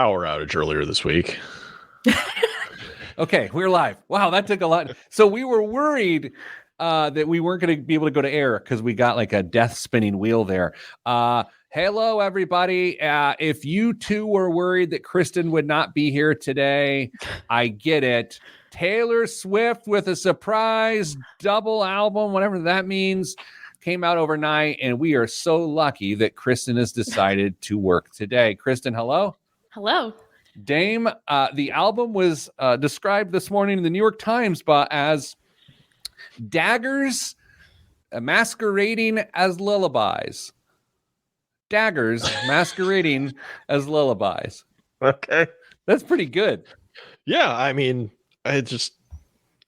power outage earlier this week. Okay, we're live. Wow, that took a lot. So we were worried that we weren't going to be able to go to air because we got like a death spinning wheel there. Hello, everybody. If you two were worried that Kristen would not be here today, I get it. Taylor Swift with a surprise double album, whatever that means, came out overnight, and we are so lucky that Kristen has decided to work today. Kristen, hello. Hello. Dame, the album was described this morning in the New York Times as daggers masquerading as lullabies. Daggers masquerading as lullabies. Okay. That's pretty good. Yeah, I mean, it just...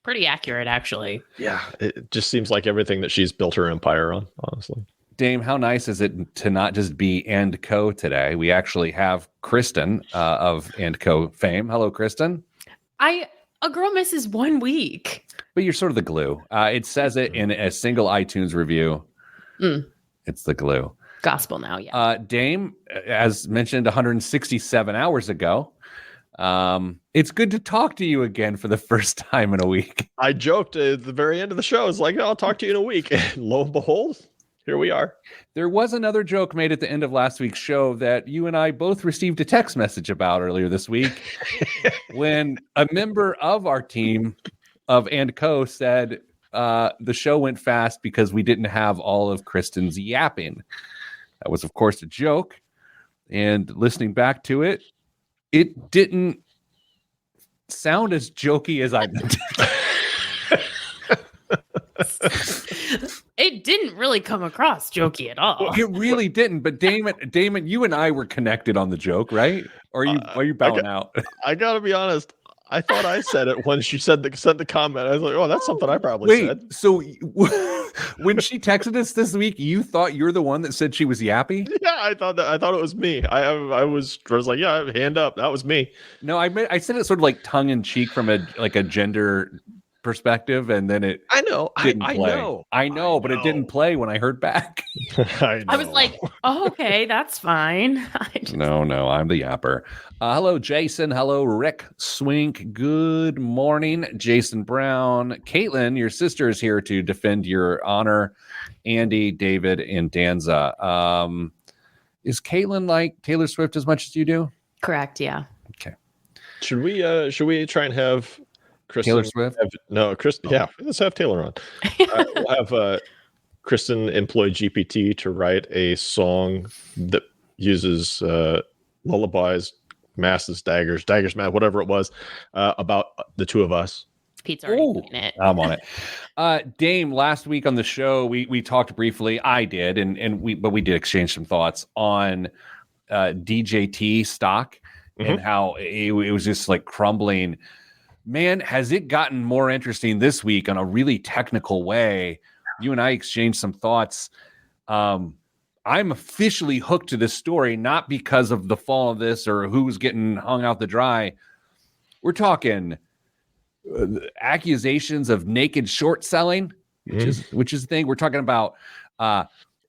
Pretty accurate, actually. Yeah, it just seems like everything that she's built her empire on, honestly. Dame, how nice is it to not just be & Co today? We actually have Kristen of & Co fame. Hello, Kristen. A girl misses 1 week. But you're sort of the glue. It says it in a single iTunes review. It's the glue. Gospel now, yeah. Dame, as mentioned 167 hours ago, it's good to talk to you again for the first time in a week. I joked at the very end of the show. It's like, I'll talk to you in a week. And lo and behold, here we are. There was another joke made at the end of last week's show that you and I both received a text message about earlier this week when a member of our team of & Co said the show went fast because we didn't have all of Kristen's yapping. That was, of course, a joke. And listening back to it, it didn't sound as jokey as I meant it. It didn't really come across jokey at all. It really didn't. But Damon, you and I were connected on the joke, right? Or are you bowing out? I gotta be honest. I thought I said it when she sent the comment. I was like, oh, that's something I probably said. So when she texted us this week, you thought you're the one that said she was yappy? Yeah, I thought it was me. I was like, yeah, hand up. That was me. No, I said it sort of like tongue in cheek from a gender perspective, and then it I know, but it didn't play when I heard back. I was like, oh, okay, that's fine. No, I'm the yapper. Hello, Jason. Hello, Rick Swink. Good morning, Jason Brown. Caitlin, your sister is here to defend your honor. Andy, David, and Danza. Is Caitlin like Taylor Swift as much as you do? Correct, yeah. Okay. Should we try and have Kristen, Taylor Swift? Kristen. Oh. Yeah, let's have Taylor on. We'll have Kristen employ GPT to write a song that uses lullabies, masses, daggers, whatever it was, about the two of us. Pete's already doing it. I'm on it. Dame, last week on the show, we talked briefly. I did, but we did exchange some thoughts on DJT stock and how it was just like crumbling. Man, has it gotten more interesting this week on a really technical way? You and I exchanged some thoughts. I'm officially hooked to this story, not because of the fall of this or who's getting hung out to dry. We're talking accusations of naked short selling, which is the thing. We're talking about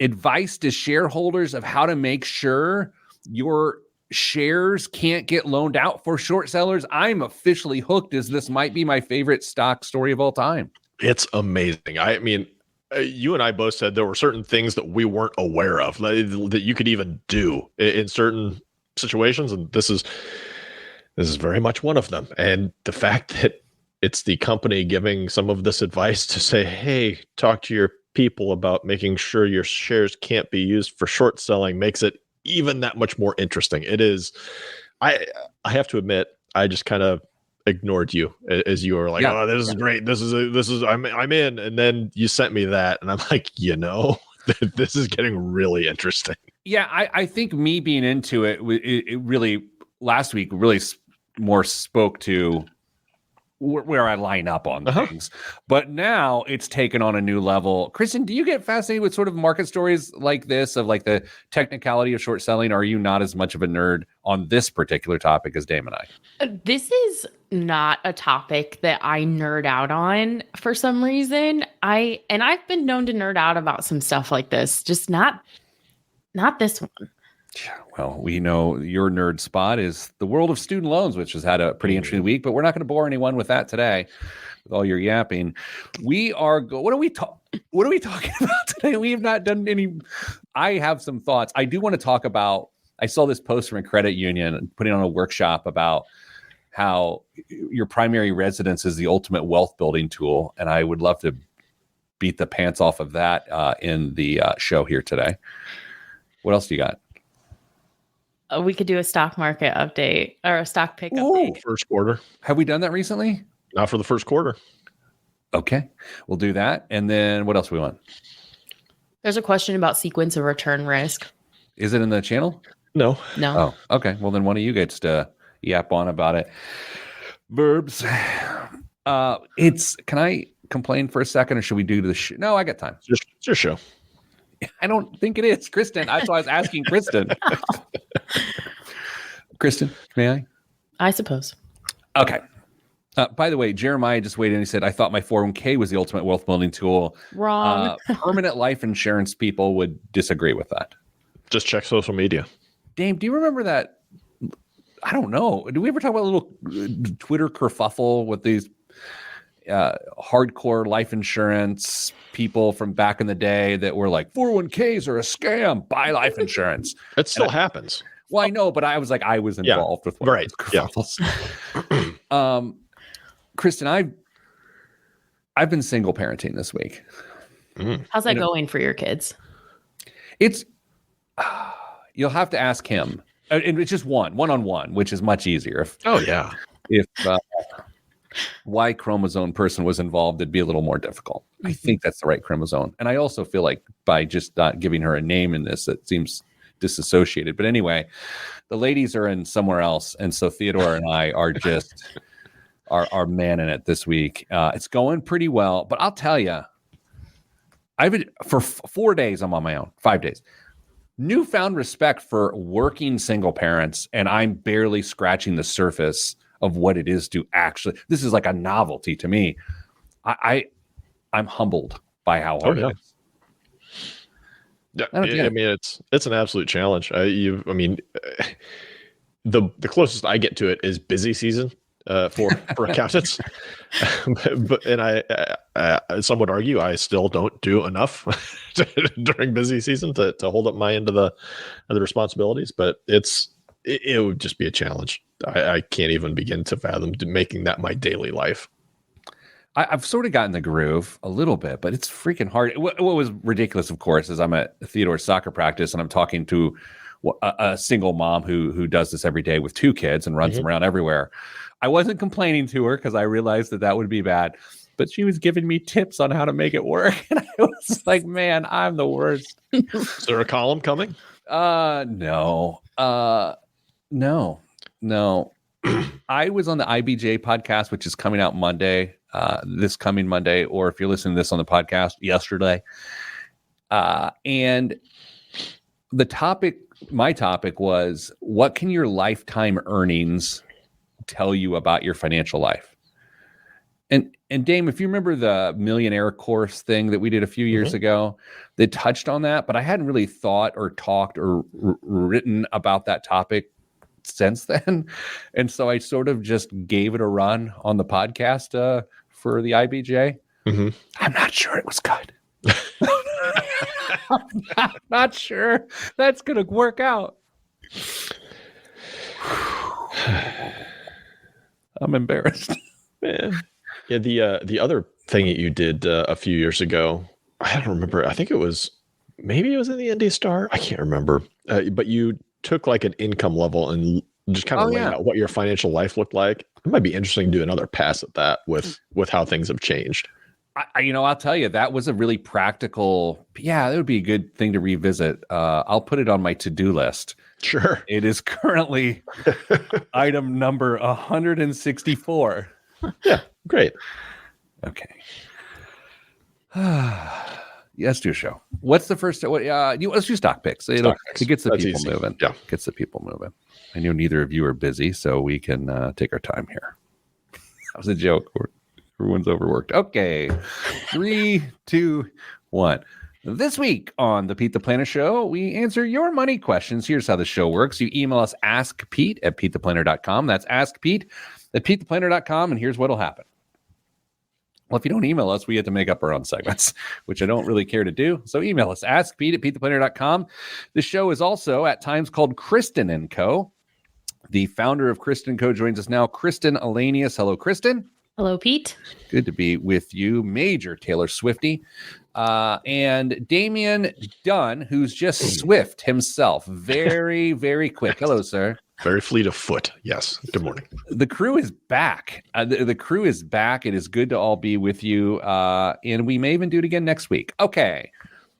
advice to shareholders of how to make sure your shares can't get loaned out for short sellers. I'm officially hooked, as this might be my favorite stock story of all time. It's amazing. I mean, you and I both said there were certain things that we weren't aware of that you could even do in certain situations, and this is very much one of them. And the fact that it's the company giving some of this advice to say, hey, talk to your people about making sure your shares can't be used for short selling makes it even that much more interesting. It is. I have to admit, I just kind of ignored you as you were like, oh, this is great. This is I'm in. And then you sent me that and I'm like, this is getting really interesting. Yeah. I think me being into it really last week really more spoke to where I line up on things, but now it's taken on a new level. Kristen, do you get fascinated with sort of market stories like this, of like the technicality of short selling? Or are you not as much of a nerd on this particular topic as Dame and I? This is not a topic that I nerd out on for some reason. I've been known to nerd out about some stuff like this, just not this one. Well, we know your nerd spot is the world of student loans, which has had a pretty interesting week, but we're not going to bore anyone with that today with all your yapping. We are what are we talking about today? We have not done any. I have some thoughts. I do want to talk about, I saw this post from a credit union putting on a workshop about how your primary residence is the ultimate wealth building tool. And I would love to beat the pants off of that in the show here today. What else do you got? We could do a stock market update or a stock pick update. First quarter. Have we done that recently? Not for the first quarter. Okay, we'll do that. And then what else we want? There's a question about sequence of return risk. Is it in the channel? No. No. Oh, okay. Well, then one of you gets to yap on about it. Verbs. Can I complain for a second, or should we do the show? No, I got time. Just show. I don't think it is, Kristen. That's why I was asking Kristen. Kristen, may I? I suppose. Okay. By the way, Jeremiah just weighed in. He said, I thought my 401k was the ultimate wealth building tool. Wrong. Permanent life insurance people would disagree with that. Just check social media. Dame, do you remember that? I don't know. Do we ever talk about a little Twitter kerfuffle with these hardcore life insurance people from back in the day that were like, 401ks are a scam, buy life insurance? It still happens. Well, I know, but I was involved with one right. of those kerfuffles. Kristen, I've been single parenting this week. How's that going for your kids? It's you'll have to ask him, and it's just one-on-one, which is much easier. If Y chromosome person was involved, it'd be a little more difficult. I think that's the right chromosome, and I also feel like by just not giving her a name in this, it seems disassociated. But anyway, the ladies are in somewhere else, and so Theodore and I are just are manning it this week. It's going pretty well, but I'll tell you, I've been for 4 days. I'm on my own. 5 days. Newfound respect for working single parents, and I'm barely scratching the surface of what it is to actually. This is like a novelty to me. I'm humbled by how hard it is. Yeah, I mean, it's an absolute challenge. The closest I get to it is busy season for accountants, but some would argue I still don't do enough during busy season to hold up my end of the responsibilities. But it would just be a challenge. I can't even begin to fathom making that my daily life. I've sort of gotten the groove a little bit, but it's freaking hard. What was ridiculous, of course, is I'm at Theodore's soccer practice and I'm talking to a single mom who does this every day with 2 kids and runs them around everywhere. I wasn't complaining to her because I realized that would be bad, but she was giving me tips on how to make it work. And I was like, man, I'm the worst. Is there a column coming? No. I was on the IBJ podcast, which is coming out Monday, this coming Monday, or if you're listening to this on the podcast, yesterday. And my topic was, what can your lifetime earnings tell you about your financial life? And Dame, if you remember the millionaire course thing that we did a few years ago, they touched on that, but I hadn't really thought or talked or written about that topic since then. And so I sort of just gave it a run on the podcast for the IBJ. I'm not sure it was good. I'm not sure that's going to work out. I'm embarrassed. Man. Yeah, the other thing that you did a few years ago, I don't remember. I think maybe it was in the Indy Star. I can't remember. But you took like an income level and just kind of laid out what your financial life looked like. It might be interesting to do another pass at that with how things have changed. I'll tell you, that was a really practical. Yeah, that would be a good thing to revisit. I'll put it on my to-do list. Sure. It is currently item number 164. Yeah, great. Okay. Let's do a show. What's the first? Let's do stock picks. It gets the people moving. Yeah, gets the people moving. I know neither of you are busy, so we can take our time here. That was a joke. Everyone's overworked. Okay. 3, 2, 1. This week on the Pete the Planner Show, we answer your money questions. Here's how the show works. You email us askpete@petetheplanner.com. That's askpete@petetheplanner.com, and here's what'll happen. Well, if you don't email us, we have to make up our own segments, which I don't really care to do. So email us, askpete@petetheplanner.com. The show is also at times called Kristen & Co. The founder of Kristen & Co. joins us now, Kristen Elanius. Hello, Kristen. Hello, Pete. Good to be with you, Major Taylor Swifty. And Damian Dunn, who's just Swift himself. Very, very quick. Hello, sir. Very fleet of foot. Yes. Good morning. The crew is back. The crew is back. It is good to all be with you. And we may even do it again next week. Okay.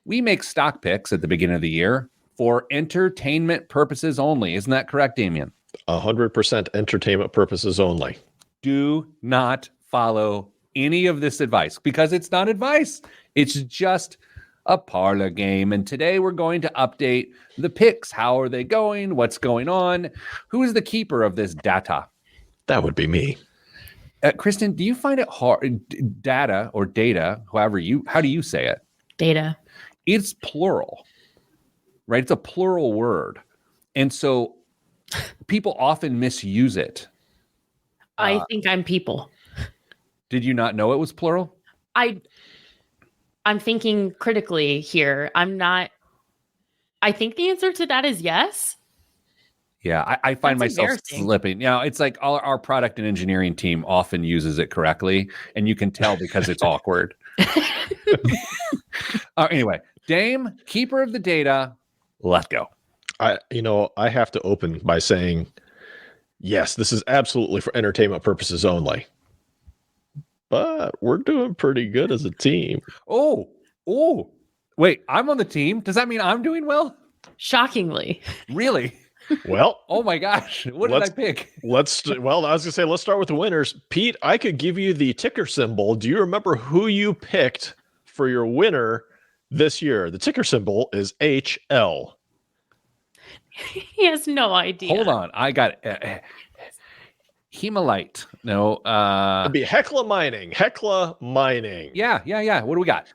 We make stock picks at the beginning of the year for entertainment purposes only. Isn't that correct, Damian? 100% entertainment purposes only. Do not follow any of this advice because it's not advice. It's just a parlor game. And today we're going to update the picks. How are they going? What's going on? Who is the keeper of this data? That would be me. Kristen, do you find it hard? Data or data, how do you say it? Data. It's plural, right? It's a plural word. And so people often misuse it. I think I'm people. Did you not know it was plural? I'm thinking critically here. I think the answer to that is yes. Yeah, I find That's myself embarrassing. slipping. You know, it's like our product and engineering team often uses it correctly, and you can tell because it's awkward. Anyway, Dame, keeper of the data, let's go. I have to open by saying, yes, this is absolutely for entertainment purposes only. But we're doing pretty good as a team. Oh, wait, I'm on the team. Does that mean I'm doing well? Shockingly. Really? Well, Oh my gosh. What did I pick? I was going to say, let's start with the winners. Pete, I could give you the ticker symbol. Do you remember who you picked for your winner this year? The ticker symbol is HL. He has no idea. Hold on. I got Hemalite. No. It'd be Hecla Mining. Yeah. What do we got?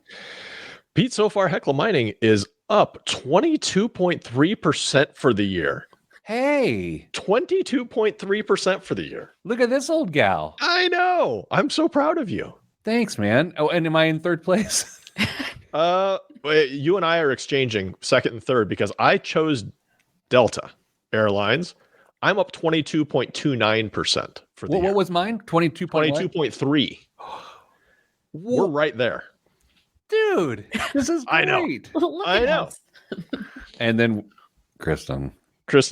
Pete, so far, Hecla Mining is up 22.3% for the year. Hey, 22.3% for the year. look at this old gal. I know. I'm so proud of you. Thanks, man. Oh, and am I in third place? You and I are exchanging second and third because I chose Delta Airlines. I'm up 22.29% for the year. What was mine? 22.3. We're right there. Dude, this is great. I know. Look I at know. us. And then Kristen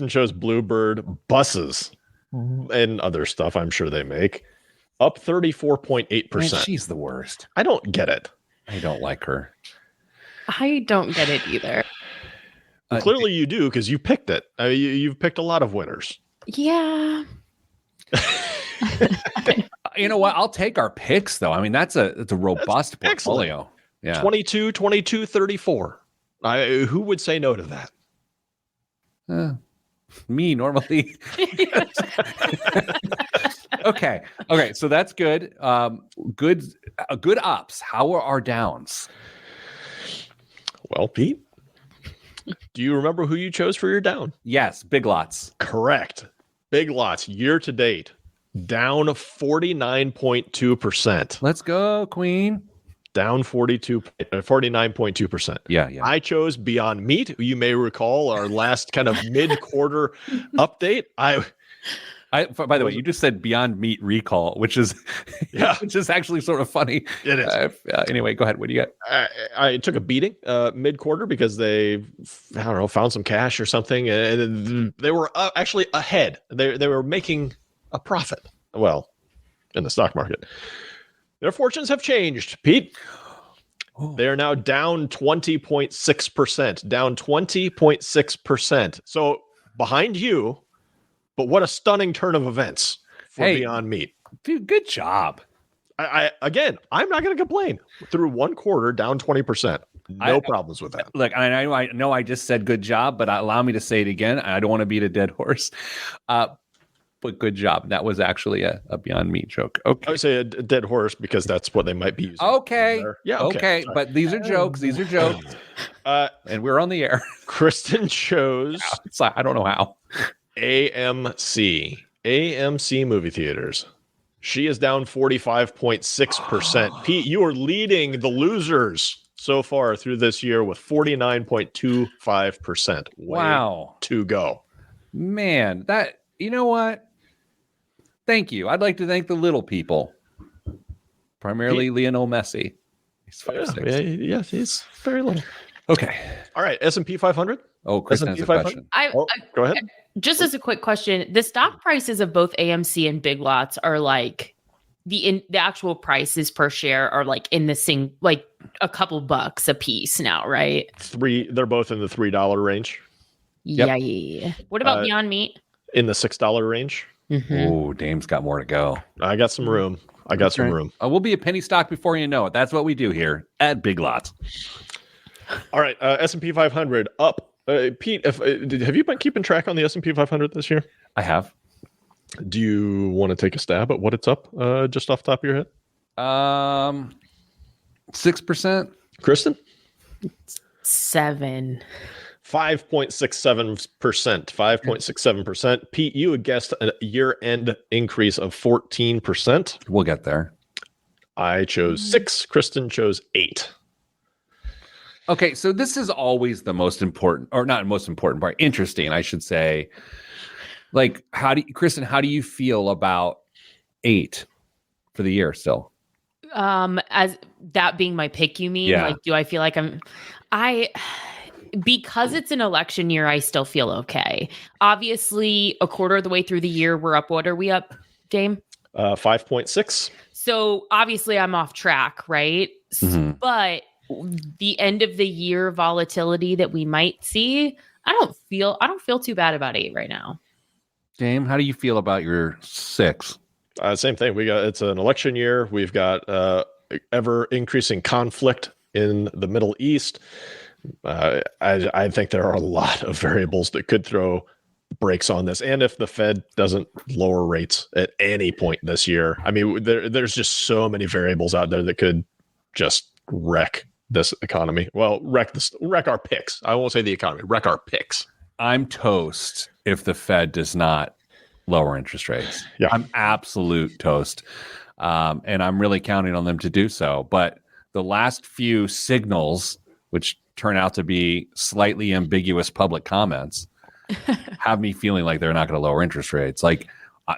chose Bluebird buses and other stuff I'm sure they make. Up 34.8%. Man, she's the worst. I don't get it. I don't like her. I don't get it either. Clearly you do because you picked it. You've picked a lot of winners. Yeah. You know what? I'll take our picks though. I mean, that's a robust That's portfolio. Yeah. 22, 34. Who would say no to that? Me normally. Okay. So that's good. Good ups. How are our downs? Well, Pete, do you remember who you chose for your down? Yes. Big lots. Correct. Big Lots year to date down 49.2%. Let's go, Queen. Down 49.2%. Yeah. I chose Beyond Meat. You may recall our last kind of mid-quarter update. By the way, you just said Beyond Meat recall, which is which is actually sort of funny. It is. Anyway, go ahead. What do you got? I took a beating mid-quarter because they, found some cash or something, and they were actually ahead. They were making a profit. Well, in the stock market, their fortunes have changed. Pete, they are now down 20.6%. Down 20.6%. So behind you. But what a stunning turn of events for Beyond Meat. Dude, good job. I'm not going to complain. Through one quarter, down 20%. No problems with that. Look, I know I just said good job, but allow me to say it again. I don't want to beat a dead horse. but good job. That was actually a Beyond Meat joke. I Okay. would say a dead horse because that's what they might be using. Okay. Yeah. Okay. Sorry. But these are jokes. These are jokes. And we're on the air. Kristen chose I don't know how. AMC movie theaters. She is down 45.6%. Pete, you are leading the losers so far through this year with 49.25%. Wow. To go. Man, you know what? Thank you. I'd like to thank the little people, primarily Lionel Messi. He's 5'6". Yes, he's very little. Okay. All right, S&P 500. Oh, Kristen has a question. Go ahead. Just as a quick question, the stock prices of both AMC and Big Lots are like the actual prices per share are like in the like a couple bucks a piece now, right? They're both in the $3 range. Yep. Yeah. What about Beyond Meat? In the $6 range. Mm-hmm. Oh, Dame's got more to go. I got some room. We'll be a penny stock before you know it. That's what we do here at Big Lots. All right, S&P 500 up. Pete, have you been keeping track on the S&P 500 this year? I have. Do you want to take a stab at what it's up, just off the top of your head? 6%. Kristen? 7. 5.67%. 5.67%. Pete, you had guessed a year-end increase of 14%. We'll get there. I chose 6. Kristen chose 8. Okay, so this is always the most important, or not most important part, interesting, I should say. Like, Kristen, how do you feel about 8 for the year still? As that being my pick, you mean? Yeah. Like, do I feel like because it's an election year, I still feel okay. Obviously, a quarter of the way through the year, we're up. What are we up, Dame? 5.6. So obviously I'm off track, right? Mm-hmm. But the end of the year volatility that we might see, I don't feel too bad about 8 right now. Dame, how do you feel about your 6? Same thing. It's an election year. We've got ever increasing conflict in the Middle East. I think there are a lot of variables that could throw brakes on this. And if the Fed doesn't lower rates at any point this year, I mean, there's just so many variables out there that could just wreck this economy. Well, wreck our picks. I won't say the economy, wreck our picks. I'm toast if the Fed does not lower interest rates. Yeah. I'm absolute toast. And I'm really counting on them to do so. But the last few signals, which turn out to be slightly ambiguous public comments, have me feeling like they're not going to lower interest rates. Like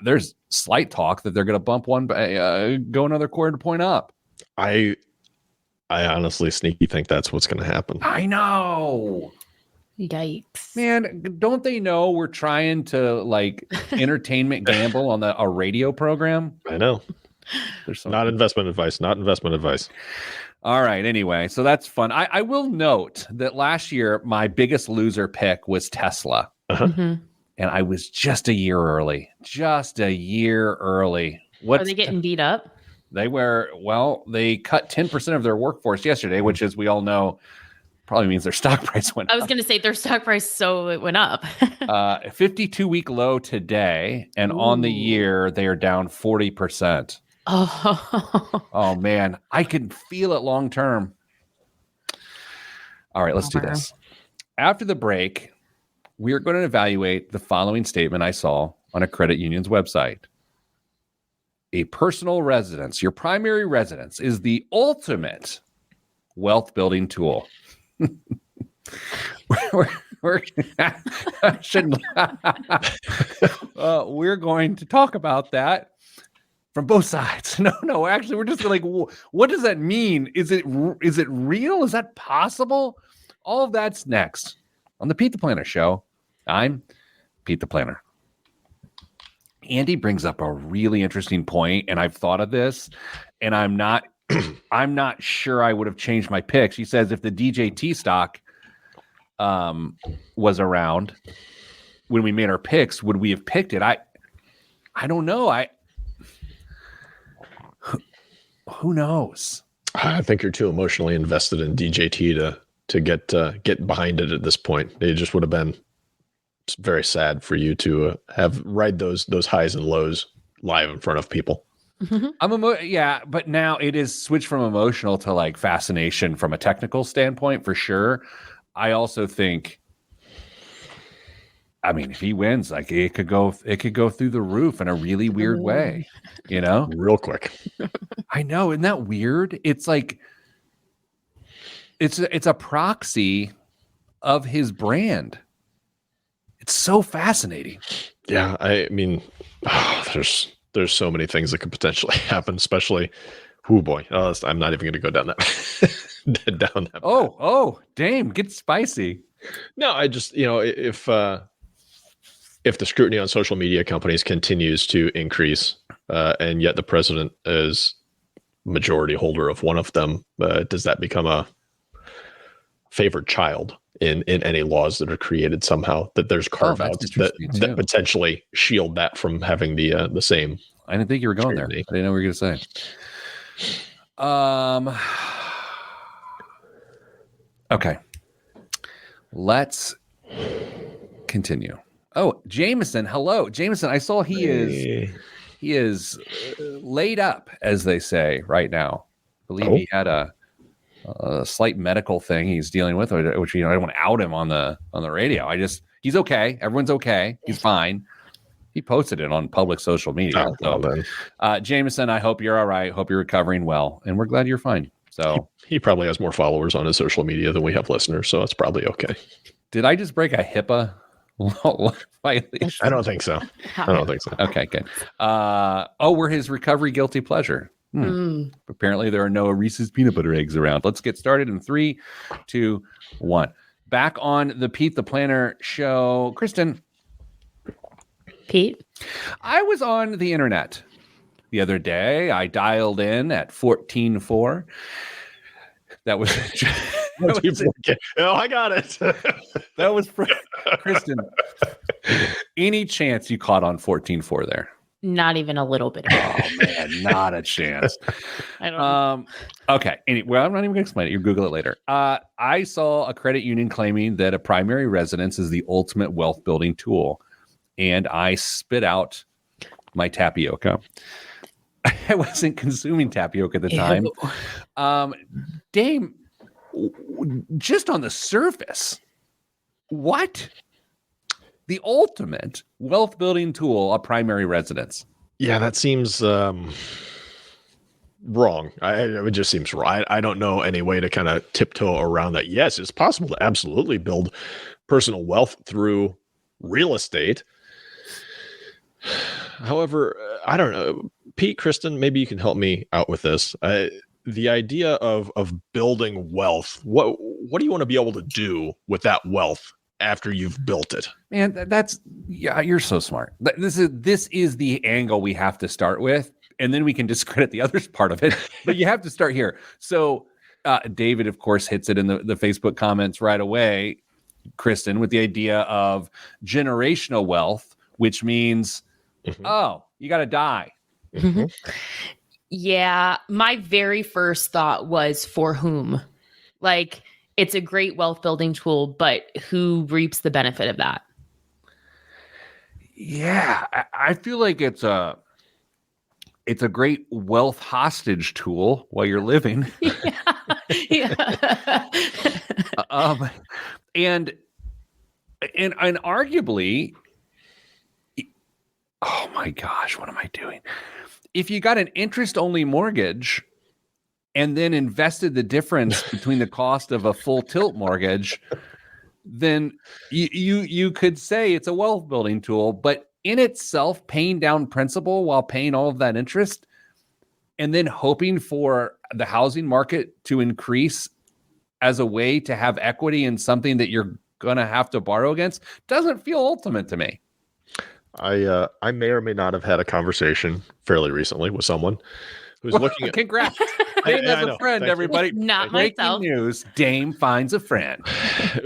there's slight talk that they're going to bump go another quarter point up. I honestly sneaky think that's what's going to happen. I know. Yikes. Man, don't they know we're trying to like entertainment gamble on a radio program? I know. Not investment advice. All right. Anyway, so that's fun. I will note that last year, my biggest loser pick was Tesla. Uh-huh. Mm-hmm. And I was just a year early. Are they getting beat up? They cut 10% of their workforce yesterday, which, as we all know, probably means their stock price went up. I was going to say their stock price, so it went up. 52-week low today, and on the year, they are down 40%. Oh, man. I can feel it long term. All right, let's do this. After the break, we are going to evaluate the following statement I saw on a credit union's website. A personal residence, your primary residence, is the ultimate wealth building tool. We're going to talk about that from both sides. No, actually, we're just like, what does that mean? Is it real? Is that possible? All of that's next on the Pete the Planner Show. I'm Pete the Planner. Andy brings up a really interesting point, and I've thought of this, and I'm not sure I would have changed my picks. He says if the DJT stock was around when we made our picks, would we have picked it? I don't know. Who knows? I think you're too emotionally invested in DJT to get behind it at this point. It just would have been it's very sad for you to have ride those highs and lows live in front of people. Yeah, but now it is switched from emotional to like fascination from a technical standpoint for sure. I also think, I mean, if he wins, like it could go through the roof in a really weird way, you know, real quick. I know, isn't that weird? It's like it's a proxy of his brand. It's so fascinating. Yeah, I mean, there's so many things that could potentially happen, especially, oh boy, I'm not even going to go down that. Oh, Dame, get spicy. No, I just, if the scrutiny on social media companies continues to increase, and yet the president is majority holder of one of them, does that become a favored child in any laws that are created somehow, that there's carve outs that potentially shield that from having the same? I didn't think you were going scrutiny there. I didn't know what you were going to say. Okay. Let's continue. Oh, Jameson. Hello. Jameson, I saw he is laid up, as they say right now. I believe he had a slight medical thing he's dealing with, which I don't want to out him on the radio. He's okay. Everyone's okay. He's fine. He posted it on public social media. Jameson, I hope you're all right. Hope you're recovering well, and we're glad you're fine. So he probably has more followers on his social media than we have listeners, so it's probably okay. Did I just break a HIPAA violation? I don't think so. Okay, good. We're his recovery guilty pleasure. Apparently there are no Reese's peanut butter eggs around. Let's get started in 3, 2, 1. Back on the Pete the Planner show. Kristen. Pete? I was on the internet the other day. I dialed in at 14.4. That was... I got it. That was for Kristen. Any chance you caught on 14.4 there? Not even a little bit. Oh man, not a chance. I don't. Okay. Well, I'm not even gonna explain it. You Google it later. I saw a credit union claiming that a primary residence is the ultimate wealth building tool, and I spit out my tapioca. I wasn't consuming tapioca at the time. Dame, just on the surface, what? The ultimate wealth building tool, a primary residence. Yeah, that seems wrong. It just seems wrong. I don't know any way to kind of tiptoe around that. Yes, it's possible to absolutely build personal wealth through real estate. However, I don't know. Pete, Kristen, maybe you can help me out with this. The idea of building wealth, what do you want to be able to do with that wealth after you've built it? Man, you're so smart. This is the angle we have to start with, and then we can discredit the other part of it. But you have to start here. So David, of course, hits it in the Facebook comments right away, Kristen, with the idea of generational wealth, which means, you got to die. Mm-hmm. Yeah, my very first thought was for whom? Like, it's a great wealth building tool, but who reaps the benefit of that? Yeah, I feel like it's a great wealth hostage tool while you're living. Yeah. And arguably, oh my gosh, what am I doing? If you got an interest-only mortgage and then invested the difference between the cost of a full tilt mortgage, then you could say it's a wealth building tool, but in itself, paying down principal while paying all of that interest and then hoping for the housing market to increase as a way to have equity in something that you're going to have to borrow against doesn't feel ultimate to me. I may or may not have had a conversation fairly recently with someone who's looking at... Congrats. Dame has a friend, everybody. Not Breaking myself. news, Dame finds a friend.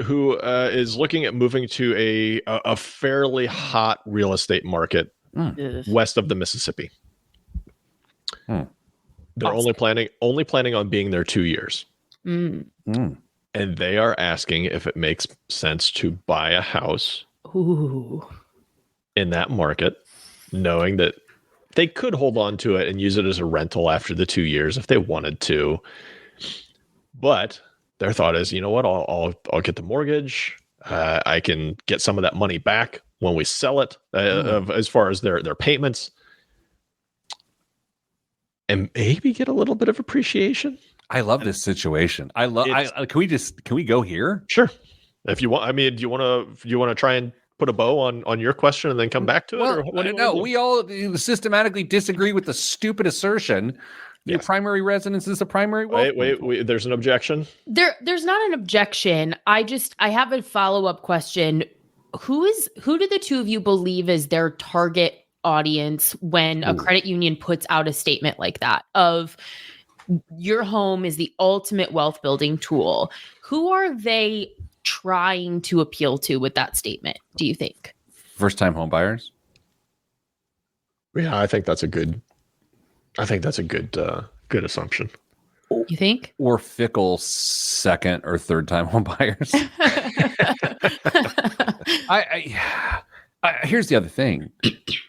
who is looking at moving to a fairly hot real estate market west of the Mississippi. They're only planning on being there 2 years. And they are asking if it makes sense to buy a house Ooh. in that market, knowing that they could hold on to it and use it as a rental after the 2 years if they wanted to. But their thought is, you know what? I'll get the mortgage. I can get some of that money back when we sell it, as far as their payments, and maybe get a little bit of appreciation. I love this situation. Can we go here? Sure. If you want, I mean, do you want to try and put a bow on your question and then come back to it? Well, Or what do you no, wanna do? we all systematically disagree with the stupid assertion. Your primary residence is the primary wealth. Wait, there's an objection. There's not an objection. I have a follow-up question. Who do the two of you believe is their target audience when a credit union puts out a statement like that of your home is the ultimate wealth building tool? Who are they trying to appeal to with that statement, do you think? First-time home buyers? Yeah, I think that's a good good assumption. You think? Or fickle second or third time home buyers. Here's the other thing.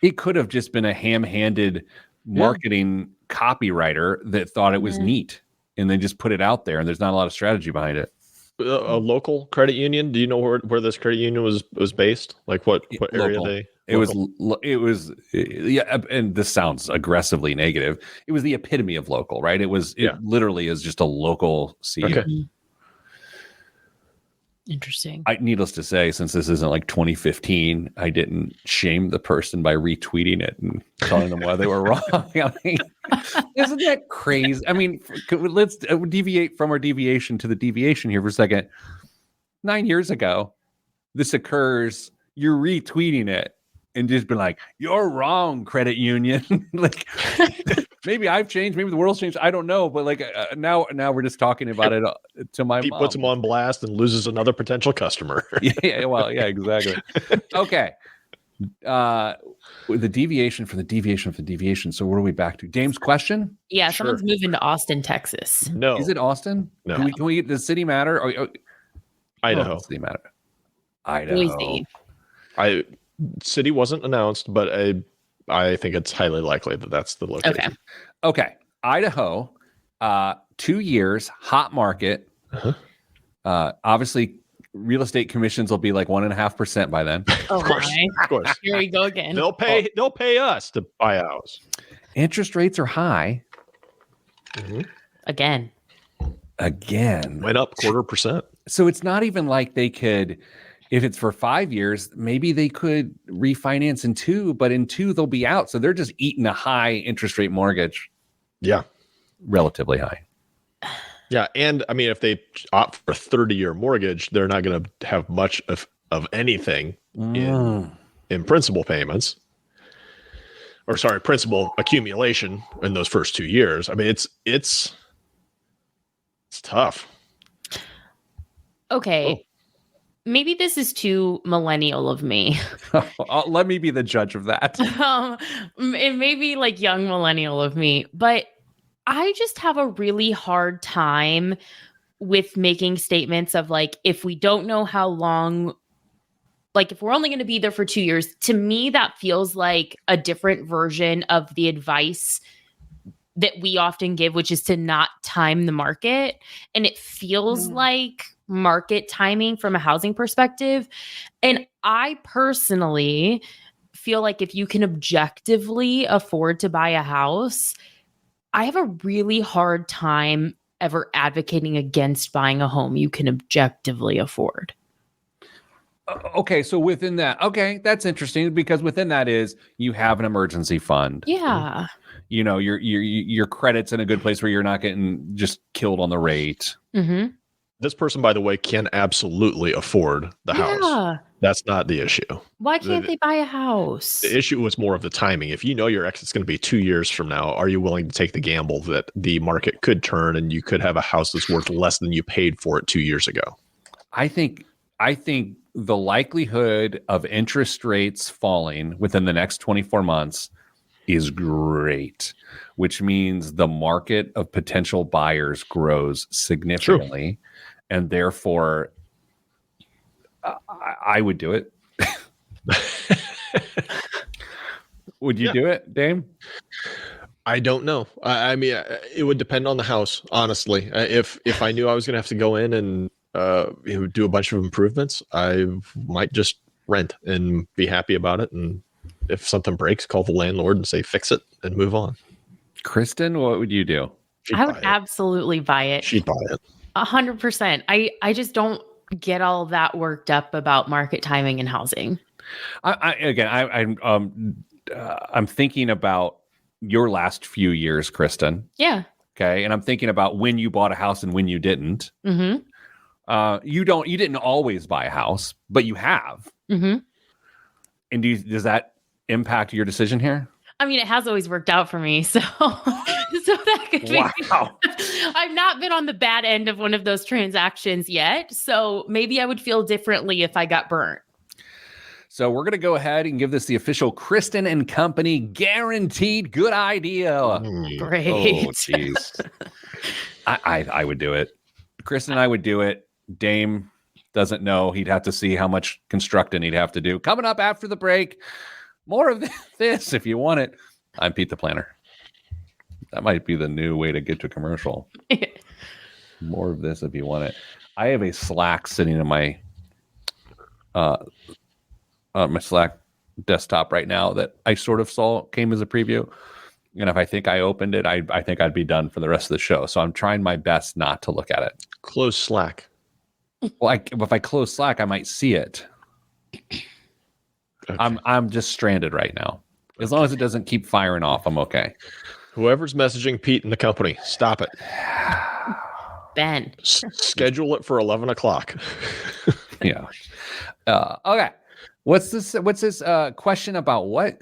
It could have just been a ham-handed marketing copywriter that thought it was neat and then just put it out there, and there's not a lot of strategy behind it. A local credit union. Do you know where this credit union was based? Like what area Local. they? It was yeah, and this sounds aggressively negative. It was the epitome of local, right? It literally is just a local CEO. Okay. Interesting. Needless to say, since this isn't like 2015, I didn't shame the person by retweeting it and telling them why they were wrong. I mean, isn't that crazy? I mean, let's deviate from our deviation to the deviation here for a second. 9 years ago, this occurs. You're retweeting it and just been like, "You're wrong, credit union." Like, maybe I've changed, maybe the world's changed. I don't know, but like now we're just talking about it to my He mom. puts him on blast and loses another potential customer. yeah, exactly. Okay. The deviation for the deviation for the deviation. So what are we back to? Dame's question? Yeah, Sure. someone's moving to Austin, Texas. No, Is it Austin? No. Can we does city matter? Idaho. City matter. Idaho. Boise. City wasn't announced, but I think it's highly likely that that's the location. Okay. Idaho, 2 years, hot market. Obviously, real estate commissions will be like 1.5% by then. Oh, Of course, my. of course. Here we go again. They'll pay us to buy a house. Interest rates are high. Again. Went up 0.25%. So it's not even like they could, if it's for 5 years, maybe they could refinance in 2, but in 2 they'll be out. So they're just eating a high interest rate mortgage. Yeah. Relatively high. Yeah. And I mean, if they opt for a 30-year mortgage, they're not going to have much of anything in principal payments. Or sorry, principal accumulation in those first 2 years. I mean, it's tough. Okay. Maybe this is too millennial of me. Let me be the judge of that. It may be like young millennial of me, but I just have a really hard time with making statements of like, if we don't know how long, like if we're only going to be there for 2 years, to me, that feels like a different version of the advice that we often give, which is to not time the market. And it feels like market timing from a housing perspective. And I personally feel like if you can objectively afford to buy a house, I have a really hard time ever advocating against buying a home you can objectively afford. Okay, so within that, okay, that's interesting because within that is you have an emergency fund. Yeah. You know, your credit's in a good place where you're not getting just killed on the rate. Mm-hmm. This person, by the way, can absolutely afford the house. That's not the issue. Why can't they buy a house? The issue was more of the timing. If you know your exit's going to be 2 years from now, are you willing to take the gamble that the market could turn and you could have a house that's worth less than you paid for it 2 years ago? I think the likelihood of interest rates falling within the next 24 months is great, which means the market of potential buyers grows significantly. True. And therefore, I would do it. Would you do it, Dame? I don't know. I mean, it would depend on the house, honestly. If I knew I was going to have to go in and do a bunch of improvements, I might just rent and be happy about it. And if something breaks, call the landlord and say fix it and move on. Kristen, what would you do? I would absolutely buy it. She'd buy it. 100%. I just don't get all that worked up about market timing and housing. I'm thinking about your last few years, Kristen. Yeah. Okay. And I'm thinking about when you bought a house and when you didn't. Mm-hmm. You didn't always buy a house, but you have. Mm-hmm. And does that impact your decision here? I mean, it has always worked out for me. So that could be. Wow. I've not been on the bad end of one of those transactions yet. So maybe I would feel differently if I got burnt. So we're going to go ahead and give this the official Kristen and Company guaranteed good idea. Great. Oh, jeez. I would do it. Kristen and I would do it. Dame doesn't know. He'd have to see how much constructing he'd have to do. Coming up after the break, more of this if you want it. I'm Pete the Planner. That might be the new way to get to commercial. More of this if you want it. I have a Slack sitting in my Slack desktop right now that I sort of saw came as a preview. And if I think I opened it, I think I'd be done for the rest of the show. So I'm trying my best not to look at it. Close Slack. Well, if I close Slack, I might see it. Okay. I'm just stranded right now. As long as it doesn't keep firing off, I'm okay. Whoever's messaging Pete and the company, stop it. Ben. Schedule it for 11 o'clock. Yeah. Okay. What's this question about what?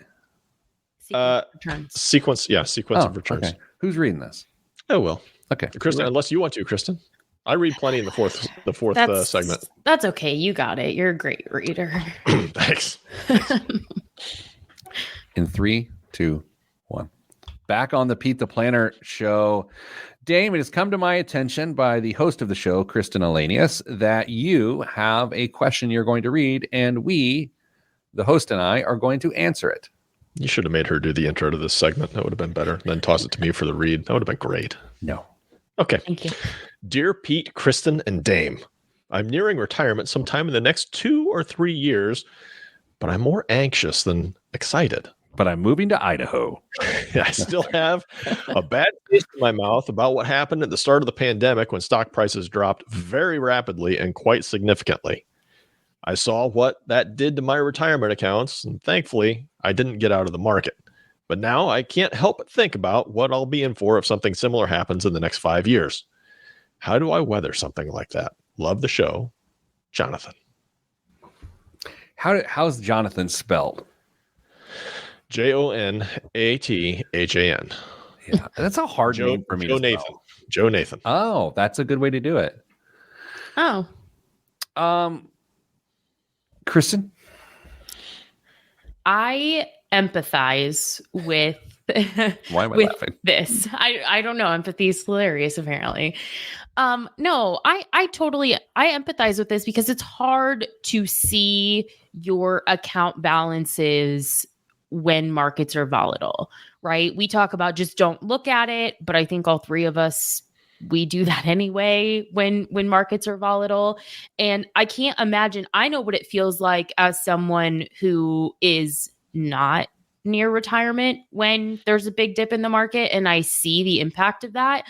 Sequence of returns. Okay. Who's reading this? I will. Okay. Kristen, unless you want to, Kristen. I read plenty in the fourth segment. That's okay. You got it. You're a great reader. Thanks. In 3, 2, 1. Back on the Pete the Planner show. Dame, it has come to my attention by the host of the show, Kristen Elanius, that you have a question you're going to read, and we, the host and I, are going to answer it. You should have made her do the intro to this segment. That would have been better. Then toss it to me for the read. That would have been great. No. Okay. Thank you. Dear Pete, Kristen, and Dame, I'm nearing retirement sometime in the next 2 or 3 years, but I'm more anxious than excited. But I'm moving to Idaho. I still have a bad taste in my mouth about what happened at the start of the pandemic when stock prices dropped very rapidly and quite significantly. I saw what that did to my retirement accounts, and thankfully, I didn't get out of the market. But now I can't help but think about what I'll be in for if something similar happens in the next 5 years. How do I weather something like that? Love the show. Jonathan. How's Jonathan spelled? Jonathan. Yeah, that's a hard name for me to spell. Joe Nathan. Oh, that's a good way to do it. Oh. Kristen? I empathize with Why am I laughing? this. I don't know. Empathy is hilarious, apparently. No, I empathize with this because it's hard to see your account balances when markets are volatile, right? We talk about just don't look at it, but I think all three of us, we do that anyway when markets are volatile. And I can't imagine, I know what it feels like as someone who is not near retirement when there's a big dip in the market and I see the impact of that.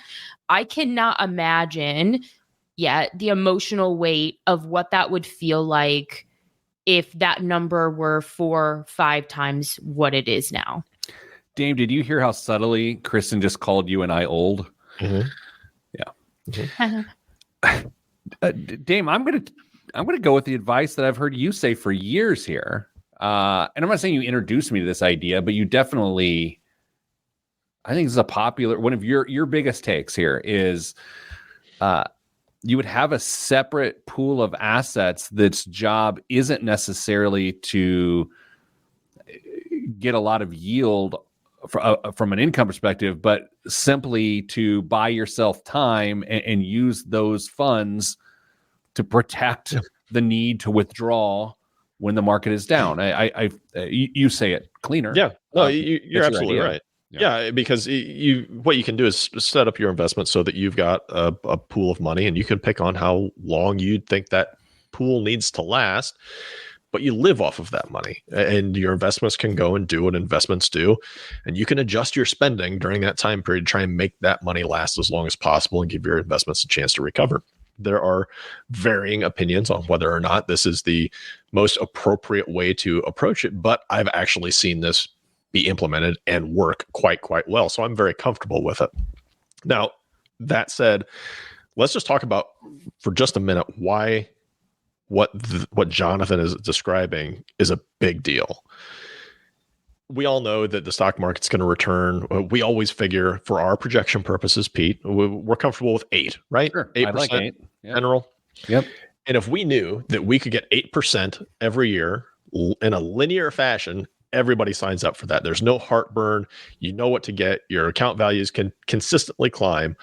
I cannot imagine yet the emotional weight of what that would feel like if that number were 4, 5 times what it is now. Dame, did you hear how subtly Kristen just called you and I old? Mm-hmm. Yeah. Mm-hmm. Dame, I'm gonna go with the advice that I've heard you say for years here. And I'm not saying you introduced me to this idea, but you definitely, I think this is a popular, one of your biggest takes here is you would have a separate pool of assets that's job isn't necessarily to get a lot of yield from an income perspective, but simply to buy yourself time and use those funds to protect the need to withdraw when the market is down. You say it cleaner. Yeah, no, you're absolutely right. Yeah. Yeah, because what you can do is set up your investment so that you've got a pool of money, and you can pick on how long you think that pool needs to last, but you live off of that money, and your investments can go and do what investments do, and you can adjust your spending during that time period to try and make that money last as long as possible and give your investments a chance to recover. There are varying opinions on whether or not this is the most appropriate way to approach it, but I've actually seen this be implemented and work quite well. So I'm very comfortable with it. Now, that said, let's just talk about for just a minute why what Jonathan is describing is a big deal. We all know that the stock market's going to return. We always figure for our projection purposes, Pete, we're comfortable with 8, right? Sure. 8% I like 8. Yep. General. Yep. And if we knew that we could get 8% every year in a linear fashion, everybody signs up for that. There's no heartburn. You know what to get. Your account values can consistently climb.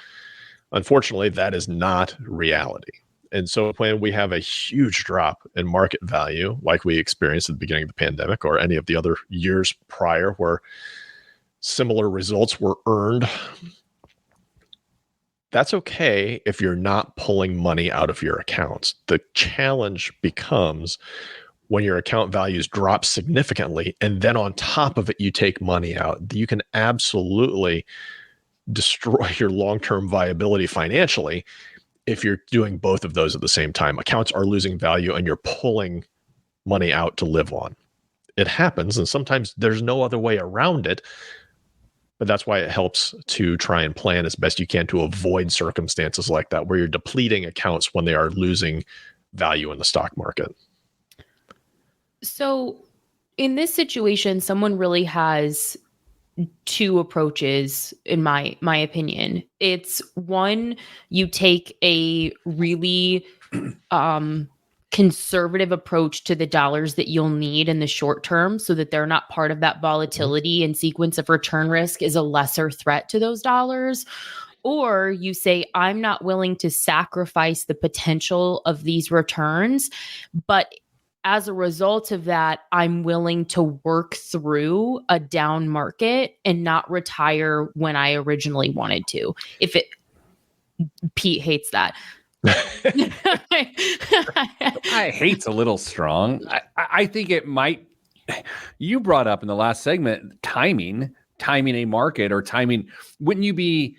Unfortunately, that is not reality. And so when we have a huge drop in market value, like we experienced at the beginning of the pandemic or any of the other years prior where similar results were earned, that's okay if you're not pulling money out of your accounts. The challenge becomes when your account values drop significantly, and then on top of it, you take money out. You can absolutely destroy your long-term viability financially if you're doing both of those at the same time. Accounts are losing value and you're pulling money out to live on. It happens, and sometimes there's no other way around it, but that's why it helps to try and plan as best you can to avoid circumstances like that, where you're depleting accounts when they are losing value in the stock market. So in this situation, someone really has 2 approaches, in my opinion. It's one, you take a really conservative approach to the dollars that you'll need in the short term so that they're not part of that volatility, and sequence of return risk is a lesser threat to those dollars. Or you say, I'm not willing to sacrifice the potential of these returns, but as a result of that, I'm willing to work through a down market and not retire when I originally wanted to. Pete hates that. I hate's a little strong. I think it might. You brought up in the last segment timing a market or timing. Wouldn't you be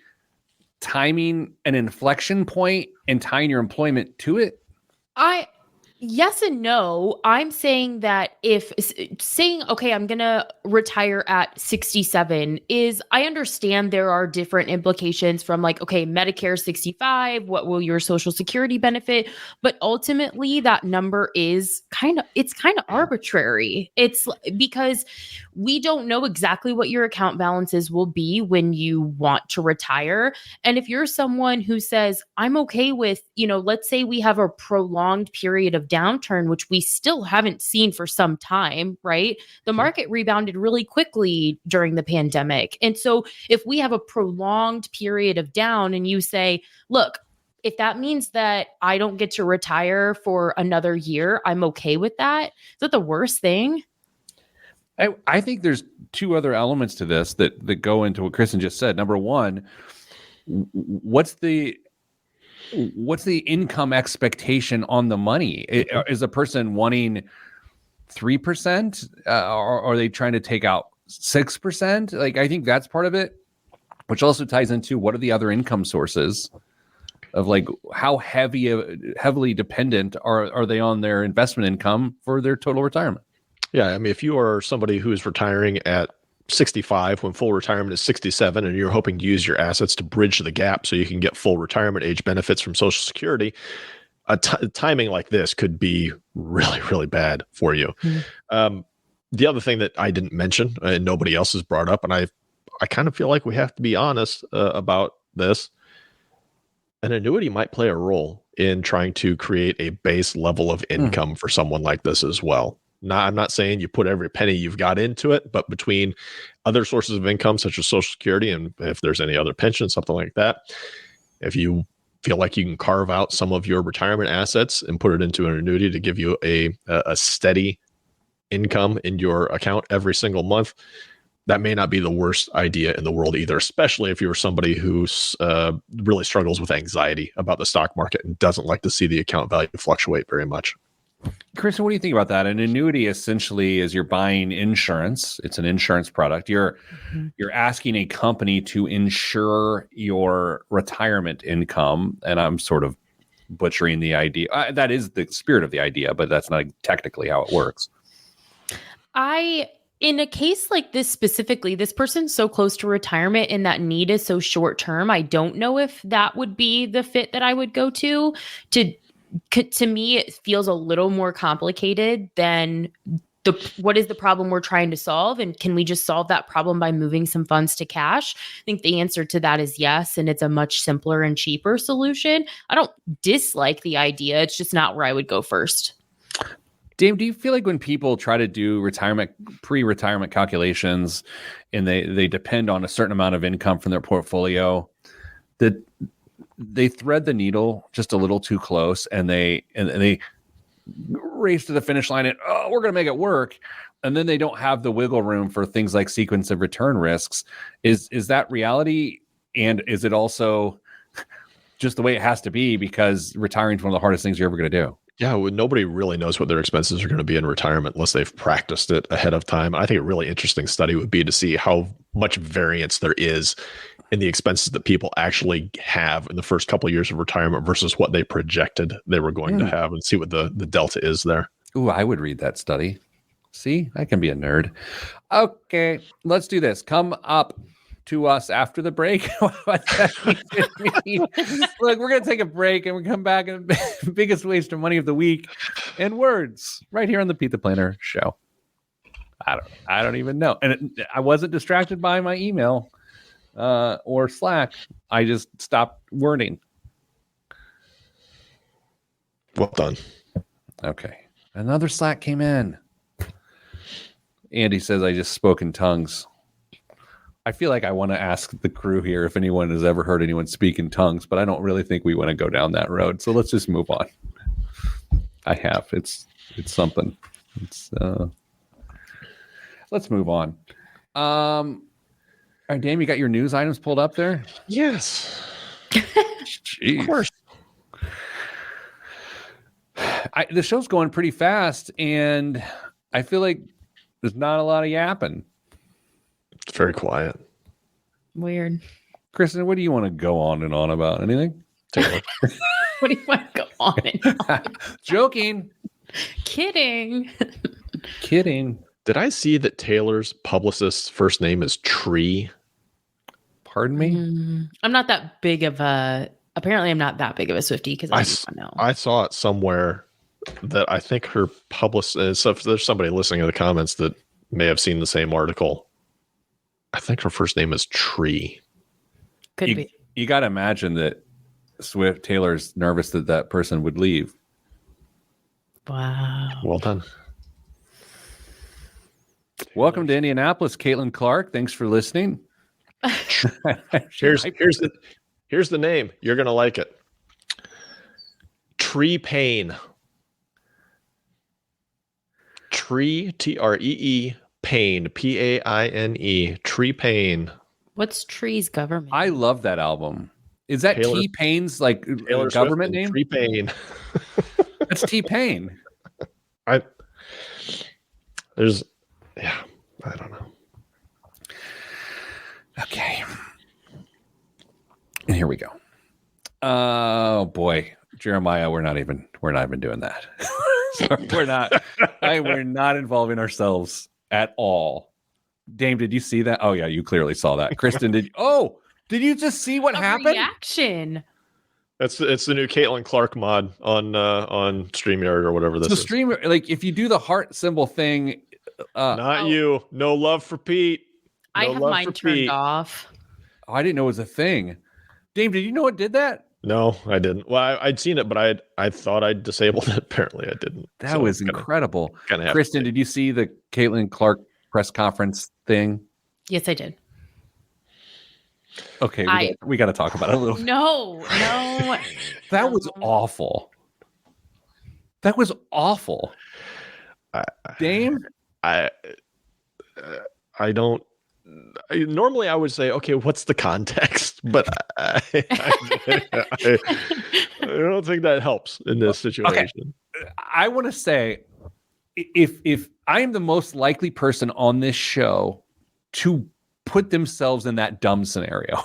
timing an inflection point and tying your employment to it? Yes and no. I'm saying that if saying, okay, I'm going to retire at 67 is, I understand there are different implications from like, okay, Medicare 65, what will your Social Security benefit? But ultimately that number is kind of arbitrary. It's because we don't know exactly what your account balances will be when you want to retire. And if you're someone who says, I'm okay with, let's say we have a prolonged period of downturn, which we still haven't seen for some time, right? The market rebounded really quickly during the pandemic. And so if we have a prolonged period of down and you say, look, if that means that I don't get to retire for another year, I'm okay with that. Is that the worst thing? I think there's 2 other elements to this that go into what Kristen just said. Number one, what's the income expectation on the money? Is a person wanting 3%? Or are they trying to take out 6%? Like, I think that's part of it, which also ties into what are the other income sources of like how heavily dependent are they on their investment income for their total retirement? Yeah, I mean, if you are somebody who is retiring at 65 when full retirement is 67 and you're hoping to use your assets to bridge the gap so you can get full retirement age benefits from Social Security, timing like this could be really, really bad for you. Mm-hmm. The other thing that I didn't mention and nobody else has brought up, and I kind of feel like we have to be honest about this, an annuity might play a role in trying to create a base level of income for someone like this as well. I'm not saying you put every penny you've got into it, but between other sources of income, such as Social Security, and if there's any other pension, something like that, if you feel like you can carve out some of your retirement assets and put it into an annuity to give you a steady income in your account every single month, that may not be the worst idea in the world either, especially if you're somebody who's really struggles with anxiety about the stock market and doesn't like to see the account value fluctuate very much. Kristen, what do you think about that? An annuity essentially is you're buying insurance. It's an insurance product. You're asking a company to insure your retirement income, and I'm sort of butchering the idea. That is the spirit of the idea, but that's not technically how it works. In a case like this specifically, this person's so close to retirement and that need is so short term. I don't know if that would be the fit that I would go to. To me, it feels a little more complicated than what is the problem we're trying to solve, and can we just solve that problem by moving some funds to cash? I think the answer to that is yes, and it's a much simpler and cheaper solution. I don't dislike the idea. It's just not where I would go first. Dave, do you feel like when people try to do pre-retirement calculations and they depend on a certain amount of income from their portfolio, that they thread the needle just a little too close and they race to the finish line and we're going to make it work, and then they don't have the wiggle room for things like sequence of return risks? Is that reality, and is it also just the way it has to be because retiring is one of the hardest things you're ever going to do? Yeah, nobody really knows what their expenses are going to be in retirement unless they've practiced it ahead of time. I think a really interesting study would be to see how much variance there is in the expenses that people actually have in the first couple of years of retirement versus what they projected they were going to have, and see what the delta is there. Ooh, I would read that study. See, I can be a nerd. Okay, let's do this. Come up to us after the break. Look, we're going to take a break and we come back and biggest waste of money of the week in words right here on the Pete the Planner show. I don't even know. And I wasn't distracted by my email or Slack. I just stopped wording. Well done. Okay. Another Slack came in. Andy says I just spoke in tongues. I feel like I want to ask the crew here if anyone has ever heard anyone speak in tongues, but I don't really think we want to go down that road. So let's just move on. I have. It's something. Let's move on. All right, Dame, you got your news items pulled up there? Yes. Jeez. Of course. The show's going pretty fast, and I feel like there's not a lot of yapping. It's very quiet. Weird. Kristen, what do you want to go on and on about? Anything? What do you want to go on and on? Joking. Kidding. Did I see that Taylor's publicist's first name is Tree? Pardon me? I'm not that big of a Swiftie because I don't know. I saw it somewhere that I think her publicist, so if there's somebody listening in the comments that may have seen the same article, I think her first name is Tree. Could be. You got to imagine that Taylor's nervous that person would leave. Wow. Well done. Welcome to Indianapolis, Caitlin Clark. Thanks for listening. Here's the name. You're gonna like it. Tree Paine. Tree Tree Paine. Paine. Tree Paine. What's Tree's government? I love that album. Is that T-Pain's like Taylor government Swift name? Tree Paine. That's T-Pain. I don't know. Okay. And here we go. Oh boy, Jeremiah, we're not even doing that. We're not involving ourselves at all. Dame, did you see that? Oh yeah, you clearly saw that. Kristen, did you just see what happened? Reaction. It's the new Caitlin Clark mod on StreamYard or whatever this is. So like if you do the heart symbol thing, you. No love for Pete. I have mine turned off. Oh, I didn't know it was a thing. Dave, did you know it did that? No, I didn't. Well, I'd seen it, but I thought I'd disabled it. Apparently, I didn't. That was incredible. Kristen, did you see the Caitlin Clark press conference thing? Yes, I did. Okay, we got to talk about it a little. No. That was awful. Dame, I don't. Normally, I would say, okay, what's the context? But I don't think that helps in this situation. Okay. I want to say, if I am the most likely person on this show to put themselves in that dumb scenario,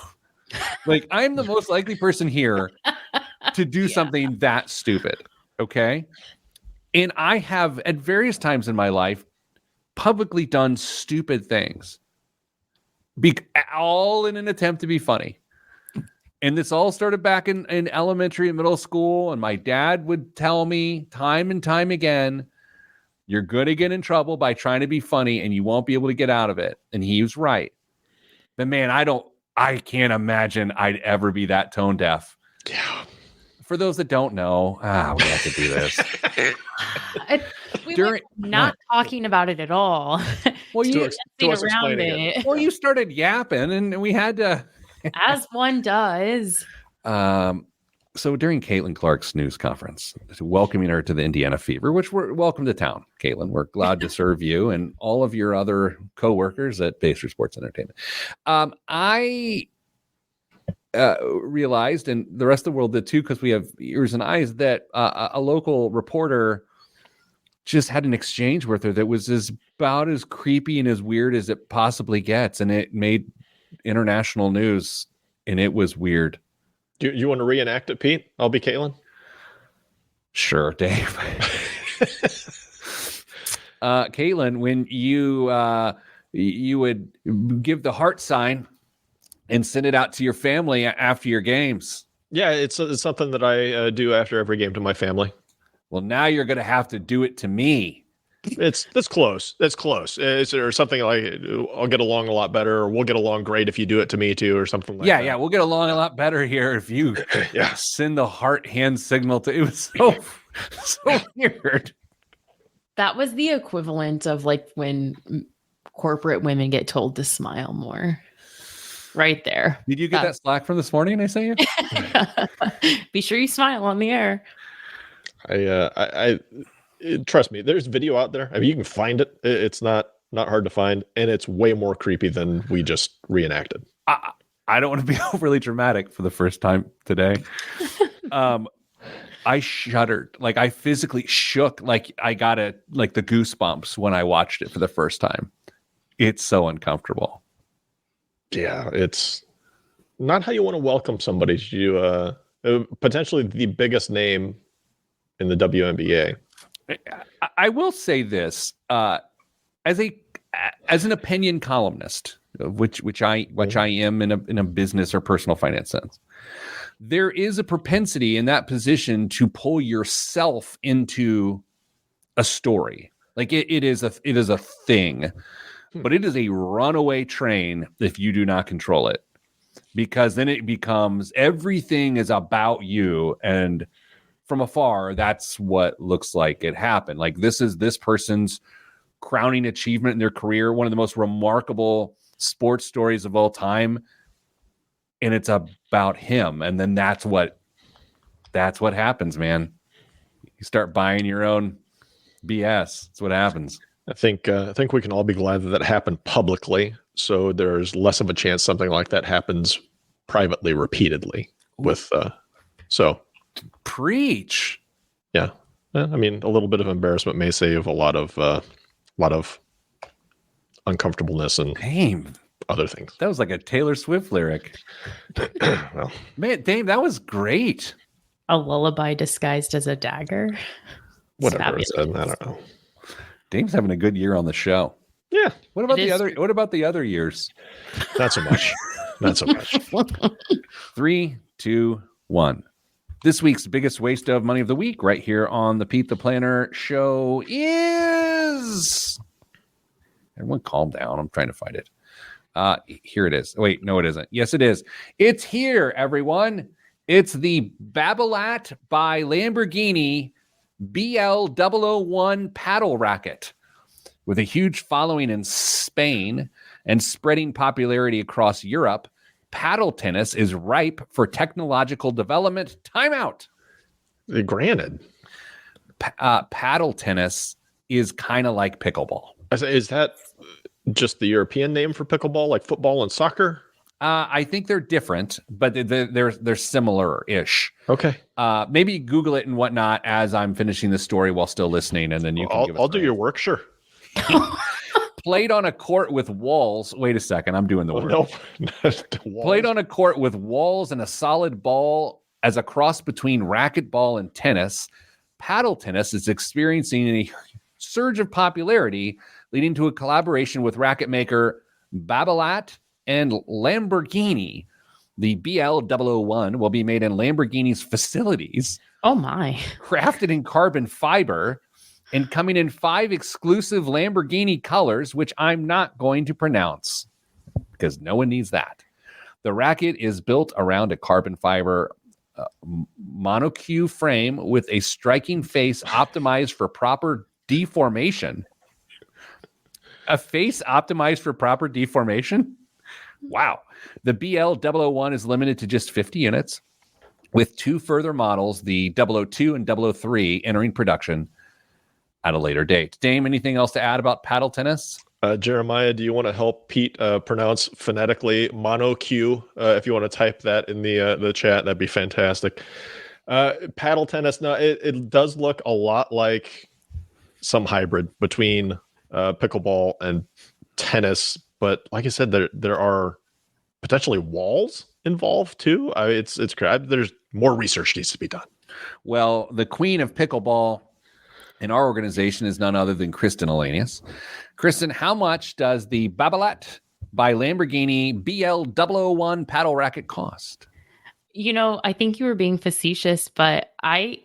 like I'm the most likely person here to do something that stupid. Okay. And I have at various times in my life publicly done stupid things, all in an attempt to be funny. And this all started back in elementary and middle school. And my dad would tell me time and time again, you're going to get in trouble by trying to be funny and you won't be able to get out of it. And he was right. But man, I can't imagine I'd ever be that tone deaf. Yeah. For those that don't know, we have to do this. We were not talking about it at all. Well, you around it. Well, you started yapping, and we had to, as one does. So during Caitlin Clark's news conference, welcoming her to the Indiana Fever, which we're welcome to town, Caitlin. We're glad to serve you and all of your other coworkers at Baser Sports Entertainment. I realized, and the rest of the world did too, because we have ears and eyes, that a local reporter just had an exchange with her that was about as creepy and as weird as it possibly gets, and it made international news, and it was weird. Do you want to reenact it, Pete? I'll be Caitlin. Sure, Dave. Caitlin, when you would give the heart sign and send it out to your family after your games. Yeah, it's something that I do after every game to my family. Well, now you're going to have to do it to me. That's close. That's close. Or something like, I'll get along a lot better, or we'll get along great if you do it to me too, or something like that. Yeah, we'll get along a lot better here if you send the heart hand signal to. It was so weird. That was the equivalent of like when corporate women get told to smile more. Right there. Did you get that Slack from this morning? I sent you. Be sure you smile on the air. I trust me. There's video out there. I mean, you can find it. It's not hard to find, and it's way more creepy than we just reenacted. I don't want to be overly dramatic for the first time today. I shuddered. Like I physically shook. Like I got the goosebumps when I watched it for the first time. It's so uncomfortable. Yeah, it's not how you want to welcome somebody to potentially the biggest name in the WNBA. I will say this as an opinion columnist, which I am in a business or personal finance sense. There is a propensity in that position to pull yourself into a story. Like it is a thing, but it is a runaway train if you do not control it, because then it becomes everything is about you, and from afar, that's what looks like it happened. Like this is this person's crowning achievement in their career, one of the most remarkable sports stories of all time, and it's about him. And then that's what happens, man. You start buying your own BS. That's what happens. I think we can all be glad that happened publicly, so there's less of a chance something like that happens privately repeatedly. Preach. Yeah, I mean, a little bit of embarrassment may save a lot of uncomfortableness and other things. That was like a Taylor Swift lyric. Well, man, Dave, that was great. A lullaby disguised as a dagger. Whatever it said, I don't know. Dave's having a good year on the show. Yeah. What about the other years? Not so much. Not so much. 3, 2, 1. This week's biggest waste of money of the week, right here on the Pete the Planner show, is. Everyone, calm down. I'm trying to find it. Here it is. Wait, no, it isn't. Yes, it is. It's here, everyone. It's the Babolat by Lamborghini BL001 paddle racket. With a huge following in Spain and spreading popularity across Europe, paddle tennis is ripe for technological development. Timeout. Granted. Paddle tennis is kind of like pickleball. Is that just the European name for pickleball, like football and soccer? I think they're different, but they're similar-ish. Okay. Maybe Google it and whatnot as I'm finishing the story while still listening, and then you can give us I'll do your work, sure. Played on a court with walls. Wait a second, I'm doing the work. Nope. Played on a court with walls and a solid ball as a cross between racquetball and tennis. Paddle tennis is experiencing a surge of popularity, leading to a collaboration with racket maker Babolat and Lamborghini. The BL001 will be made in Lamborghini's facilities. Oh my. Crafted in carbon fiber and coming in 5 exclusive Lamborghini colors, which I'm not going to pronounce because no one needs that. The racket is built around a carbon fiber monocoque frame with a striking face optimized for proper deformation. A face optimized for proper deformation? Wow. The BL001 is limited to just 50 units, with 2 further models, the 002 and 003, entering production at a later date. Dame, anything else to add about paddle tennis? Jeremiah, do you want to help Pete pronounce phonetically monocoque? If you want to type that in the chat, that'd be fantastic. Paddle tennis, no, it does look a lot like some hybrid between pickleball and tennis, but like I said, there are potentially walls involved too. It's there's more research needs to be done. Well, the queen of pickleball in our organization is none other than Kristen Alanius. Kristen, how much does the Babolat by Lamborghini BL001 paddle racket cost? I think you were being facetious, but I'm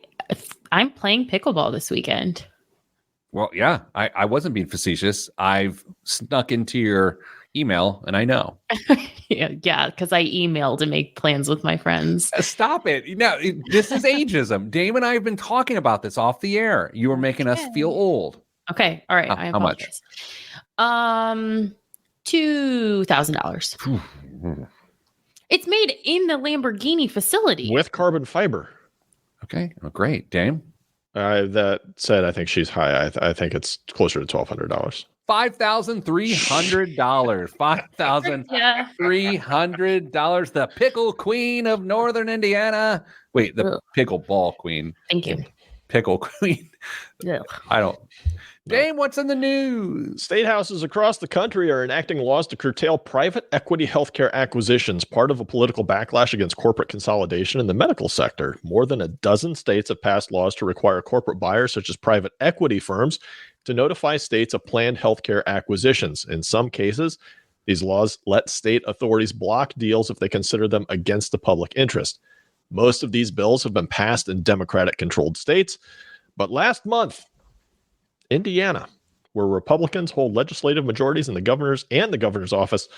playing pickleball this weekend. Well, yeah, I wasn't being facetious. I've snuck into your email, and I know. Yeah, because I emailed to make plans with my friends. Stop it. No, this is ageism. Dame and I have been talking about this off the air. You were making us feel old. Okay, all right. How much? $2,000. It's made in the Lamborghini facility. With carbon fiber. Okay, well, great. Dame? That said, I think she's high. I think it's closer to $1,200. $5,300. $5,300. The pickle queen of Northern Indiana. Wait, the pickleball queen. Thank you. Pickle queen. Ugh. I don't. Dame, what's in the news? State houses across the country are enacting laws to curtail private equity healthcare acquisitions, part of a political backlash against corporate consolidation in the medical sector. More than a dozen states have passed laws to require corporate buyers, such as private equity firms, to notify states of planned healthcare acquisitions. In some cases, these laws let state authorities block deals if they consider them against the public interest. Most of these bills have been passed in Democratic-controlled states, but last month, Indiana, where Republicans hold legislative majorities in the governor's office,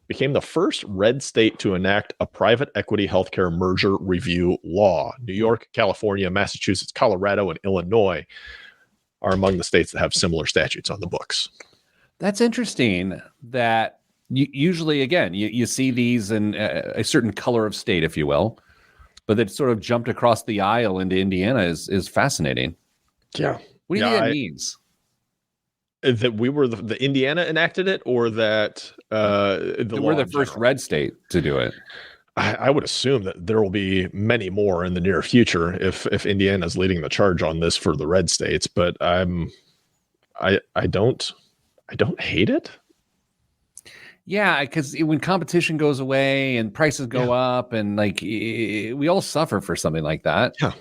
became the first red state to enact a private equity healthcare merger review law. New York, California, Massachusetts, Colorado, and Illinois are among the states that have similar statutes on the books. That's interesting that usually, again, you see these in a certain color of state, if you will, but that sort of jumped across the aisle into Indiana is fascinating. Yeah. What do you think that means? That we were the Indiana enacted it, or that we're the first red state to do it? I would assume that there will be many more in the near future if Indiana is leading the charge on this for the red states. But I don't hate it. Yeah, because when competition goes away and prices go up, and we all suffer for something like that. Yeah.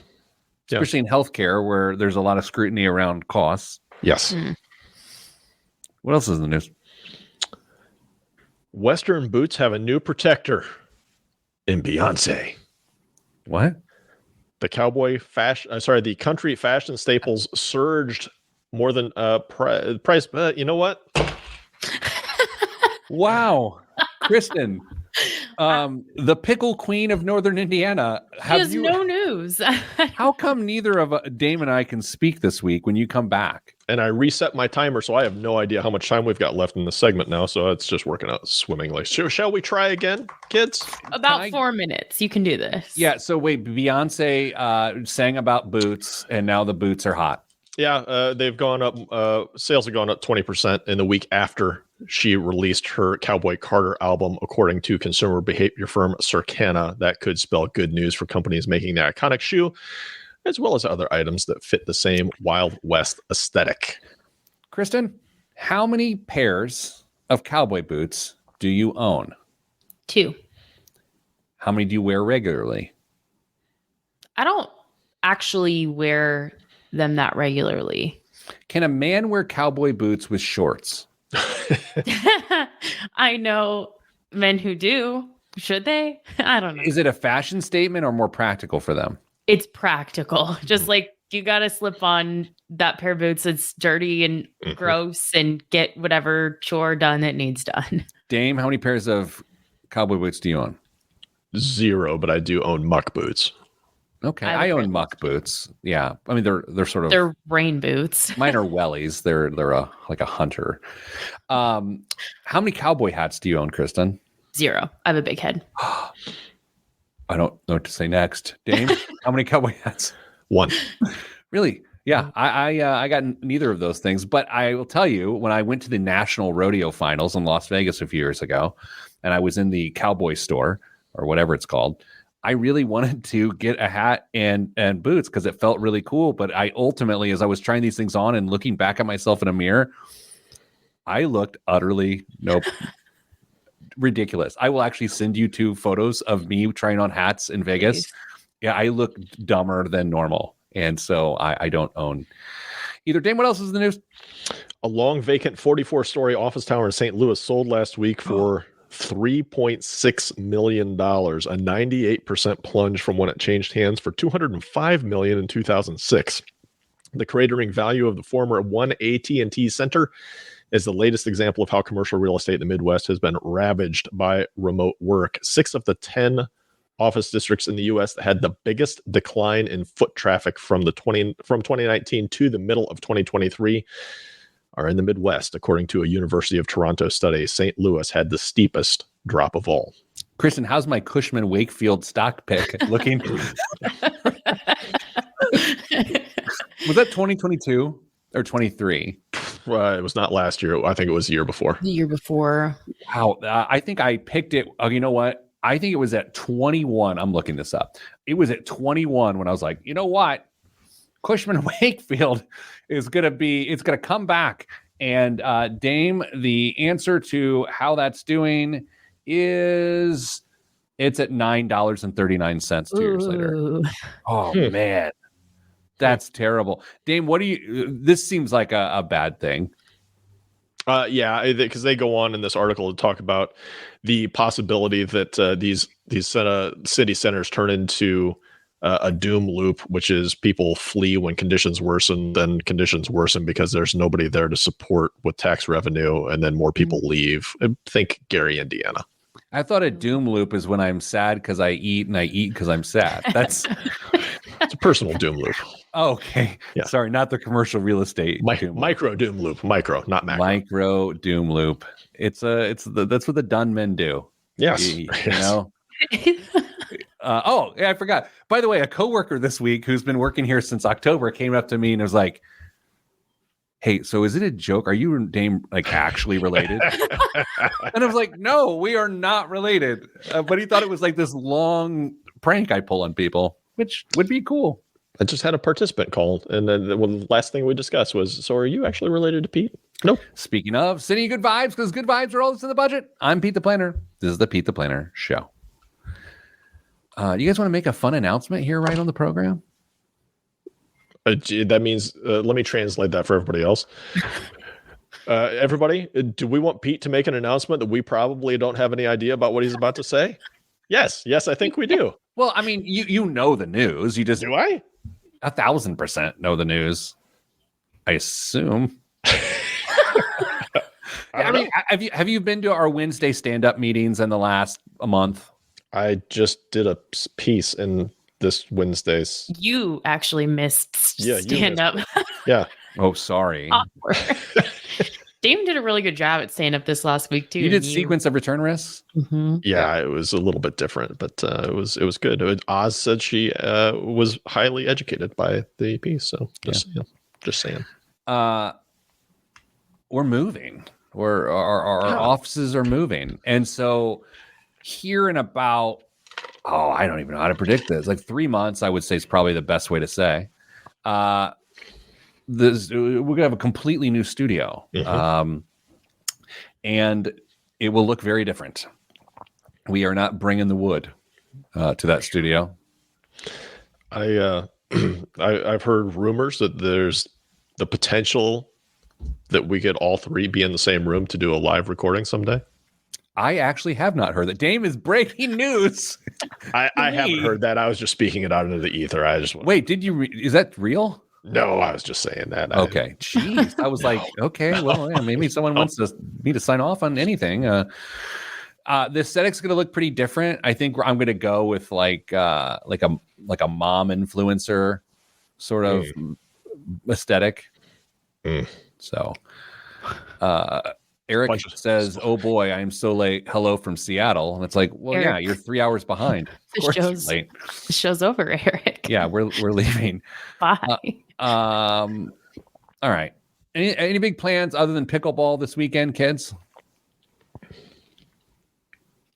Especially in healthcare, where there's a lot of scrutiny around costs. Yes. What else is in the news? Western boots have a new protector in Beyonce. What? The the country fashion staples surged more than price. You know what? Wow, Kristen. The pickle queen of Northern Indiana. There's no news. How come neither of Dame and I can speak this week when you come back? And I reset my timer, so I have no idea how much time we've got left in the segment now. So it's just working out swimmingly. Shall we try again, kids? About 4 minutes. You can do this. Yeah. So wait, Beyonce sang about boots, and now the boots are hot. Yeah, they've gone up. Sales have gone up 20% in the week after she released her Cowboy Carter album, according to consumer behavior firm Circana. That could spell good news for companies making the iconic shoe, as well as other items that fit the same Wild West aesthetic. Kristen, how many pairs of cowboy boots do you own? 2. How many do you wear regularly? I don't actually wear them that regularly. Can a man wear cowboy boots with shorts? I know men who do. Should they? I don't know. Is it a fashion statement or more practical for them? It's practical. Just like you got to slip on that pair of boots that's dirty and gross and get whatever chore done that needs done. Dame, how many pairs of cowboy boots do you own? 0, but I do own muck boots. Okay, I own muck boots. Yeah, I mean they're sort of rain boots. Mine are wellies. They're like a hunter. How many cowboy hats do you own, Kristen? 0. I have a big head. I don't know what to say next. Dame, how many cowboy hats? 1. Really? Yeah, I got neither of those things. But I will tell you, when I went to the National Rodeo Finals in Las Vegas a few years ago, and I was in the cowboy store or whatever it's called, I really wanted to get a hat and boots because it felt really cool. But I ultimately, as I was trying these things on and looking back at myself in a mirror, I looked utterly ridiculous. I will actually send you 2 photos of me trying on hats in Vegas. Nice. Yeah, I look dumber than normal. And so I don't own either. Dame, what else is in the news? A long vacant 44-story office tower in St. Louis sold last week for $3.6 million, a 98% plunge from when it changed hands for $205 million in 2006. The cratering value of the former one AT&T center is the latest example of how commercial real estate in the Midwest has been ravaged by remote work. 6 of the 10 office districts in the U.S. that had the biggest decline in foot traffic from 2019 to the middle of 2023 are in the Midwest, according to a University of Toronto study. St. Louis had the steepest drop of all. Kristen, how's my Cushman Wakefield stock pick looking? Was that 2022 or 23? It was not last year. I think it was the year before. The year before. Wow. I think I picked it. Oh, you know what? I think it was at 21. I'm looking this up. It was at 21 when I was like, you know what? Cushman Wakefield is going to come back. And Dame, the answer to how that's doing is it's at $9.39 2 years later. Oh, man. That's terrible. Dame, this seems like a bad thing. Yeah, because they go on in this article to talk about the possibility that these city centers turn into a doom loop, which is people flee when conditions worsen, then conditions worsen because there's nobody there to support with tax revenue, and then more people leave. Think Gary, Indiana. I thought a doom loop is when I'm sad because I eat and I eat because I'm sad. That's it's a personal doom loop. Okay. Yeah. Sorry, not the commercial real estate. Micro doom loop. Micro, not macro. Micro doom loop. That's what the done men do. Yes. You know. I forgot. By the way, a coworker this week who's been working here since October came up to me and was like, "Hey, so is it a joke? Are you and Dame like actually related?" And I was like, "No, we are not related." But he thought it was like this long prank I pull on people, which would be cool. I just had a participant call, and then the last thing we discussed was, "So, are you actually related to Pete?" Nope. Speaking of sending good vibes, because good vibes are all that's in the budget. I'm Pete the Planner. This is the Pete the Planner Show. You guys want to make a fun announcement here right on the program? That means, let me translate that for everybody else. Everybody, do we want Pete to make an announcement that we probably don't have any idea about what he's about to say? Yes, I think we do. Well, I mean, you know the news. You just do I? 1,000% know the news. I assume. I mean, have you been to our Wednesday stand-up meetings in the last month? I just did a piece in this Wednesday's. You actually missed stand-up. Yeah. Oh, sorry. Dame did a really good job at stand-up this last week too. You did sequence of return risks? Mm-hmm. Yeah, it was a little bit different, but it was good. Oz said she was highly educated by the piece. So Just saying. We're moving. Our offices are moving. And so here in about, I don't even know how to predict this. Like 3 months, I would say is probably the best way to say. We're gonna have a completely new studio. And it will look very different. We are not bringing the wood to that studio. I've heard rumors that there's the potential that we could all three be in the same room to do a live recording someday. I actually have not heard that. Dame is breaking news. I haven't heard that. I was just speaking it out into the ether. I just wait. Did you? Is that real? No, I was just saying that. Okay. Jeez. I was like, okay, well, yeah, maybe someone wants me to sign off on anything. The aesthetic's going to look pretty different. I think I'm going to go with like a mom influencer sort of aesthetic. So, Eric says, "Oh boy, I am so late. Hello from Seattle." And it's like, well, Eric, yeah, you're 3 hours behind. Of course you're late. The show's over, Eric. Yeah, we're leaving. Bye. All right. Any big plans other than pickleball this weekend, kids?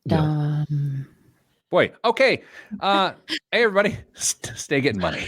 No. Boy, okay. Hey, everybody, stay getting money.